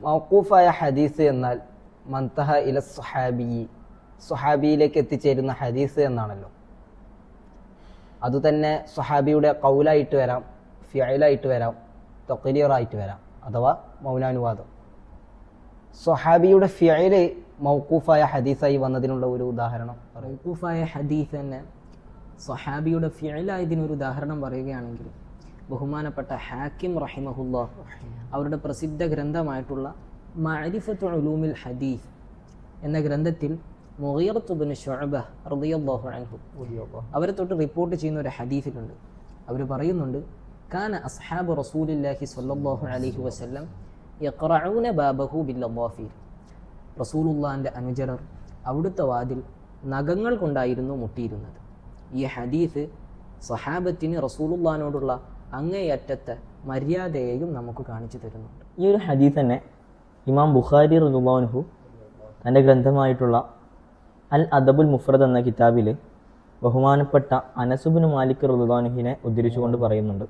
മൗഖൂഫായ ഹദീസ് എന്നാൽ മൻതഹ ഇല സുഹാബി, സുഹാബിയിലേക്ക് എത്തിച്ചേരുന്ന ഹദീസ് എന്നാണല്ലോ. അതുതന്നെ സുഹാബിയുടെ ഖൗലായിട്ട് വരാം, ഫിഅലായിട്ട് വരാം, തഖ്രീറായിട്ട് വരാം, അഥവാ മൗനാനുവാദം. സുഹാബിയുടെ ഫിഅല് മൗഖൂഫായ ഹദീസായി വന്നതിനുള്ള ഒരു ഉദാഹരണം. മൗഖൂഫായ ഹദീസ് തന്നെ സ്വഹാബിയുടെ ഫിഅലായതിനൊരു ഉദാഹരണം പറയുകയാണെങ്കിൽ ബഹുമാനപ്പെട്ട ഹാക്കിം റഹിമഹുല്ലാഹ് അവരുടെ പ്രസിദ്ധ ഗ്രന്ഥമായിട്ടുള്ള മഅരിഫത്തു ഉലൂമിൽ ഹദീസ് എന്ന ഗ്രന്ഥത്തിൽ മുഗീറത്ത് ഇബ്നു ശുഅബ റളിയല്ലാഹു അൻഹു അവരെ തൊട്ട് റിപ്പോർട്ട് ചെയ്യുന്ന ഒരു ഹദീസിലുണ്ട്. അവർ പറയുന്നുണ്ട്, കാന അസ്ഹാബു റസൂലില്ലാഹി സ്വല്ലല്ലാഹു അലൈഹി വസല്ലം യഖറഊന ബാബഹു ബില്ലദാഫീർ. റസൂലുള്ളാഹിന്റെ അനുചരർ അവിടുത്തെ വാതിൽ നഖങ്ങൾ കൊണ്ടായിരുന്നു മുട്ടിയിരുന്നത്. ഈ ഹദീസ് സഹാബത്തിന് റസൂലുള്ളാഹിനോടുള്ള അങ്ങേയറ്റത്തെ മര്യാദയെയും നമുക്ക് കാണിച്ചു തരുന്നുണ്ട്. ഈ ഒരു ഹദീസ് തന്നെ ഇമാം ബുഖാരി റളിയല്ലാഹു അൻഹു തൻ്റെ ഗ്രന്ഥമായിട്ടുള്ള അൽ അദബുൽ മുഫ്രദ് എന്ന കിതാബിൽ ബഹുമാനപ്പെട്ട അനസ് ഇബ്നു മാലിക് റളിയല്ലാഹു അൻഹുവിനെ ഉദ്ധരിച്ചുകൊണ്ട് പറയുന്നുണ്ട്,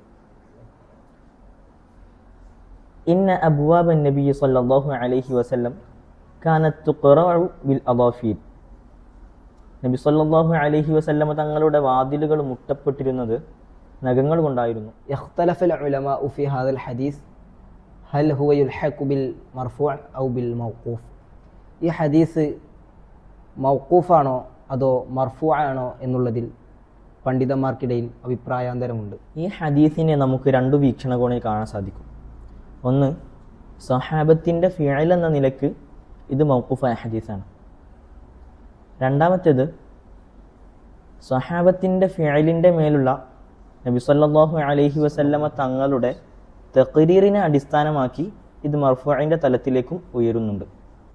ഇന്ന അബ്വാബൻ നബി സ്വല്ലല്ലാഹു അലൈഹി വസല്ലം കാനത്ത് തുഖറഉ ബിൽ അദാഫീർ. നബി സ്വല്ലല്ലാഹു അലൈഹി വസല്ലം തങ്ങളുടെ വാതിലുകൾ മുട്ടപ്പെട്ടിരുന്നത് നഖങ്ങൾ കൊണ്ടായിരുന്നു. ഇഖ്തലഫൽ ഉലമാഉ ഫി ഹാദൽ ഹദീസ് ഹൽ ഹുവ യുൽഹഖു ബിൽ മർഫൂഅ ഔ ബിൽ മൗഖൂഫ്. ഈ ഹദീസ് മൗഖൂഫാണോ അതോ മർഫൂഅാണോ എന്നുള്ളതിൽ പണ്ഡിതന്മാർക്കിടയിൽ അഭിപ്രായാന്തരമുണ്ട്. ഈ ഹദീസിനെ നമുക്ക് രണ്ട് വീക്ഷണകോണിൽ കാണാൻ സാധിക്കും. ഒന്ന്, സഹാബത്തിൻ്റെ ഫിഅൽ എന്ന നിലക്ക് ഇത് മൗഖൂഫായ ഹദീസാണ്. രണ്ടാമത്തേത്, സഹാബത്തിൻ്റെ ഫിഅലിൻ്റെ മേലുള്ള നബി സല്ലല്ലാഹു അലൈഹി വസല്ലമ തങ്ങളുടെ തഖ്രീറിനെ അടിസ്ഥാനമാക്കി ഇത് മർഫൂഇൻ്റെ തലത്തിലേക്കും ഉയരുന്നുണ്ട്.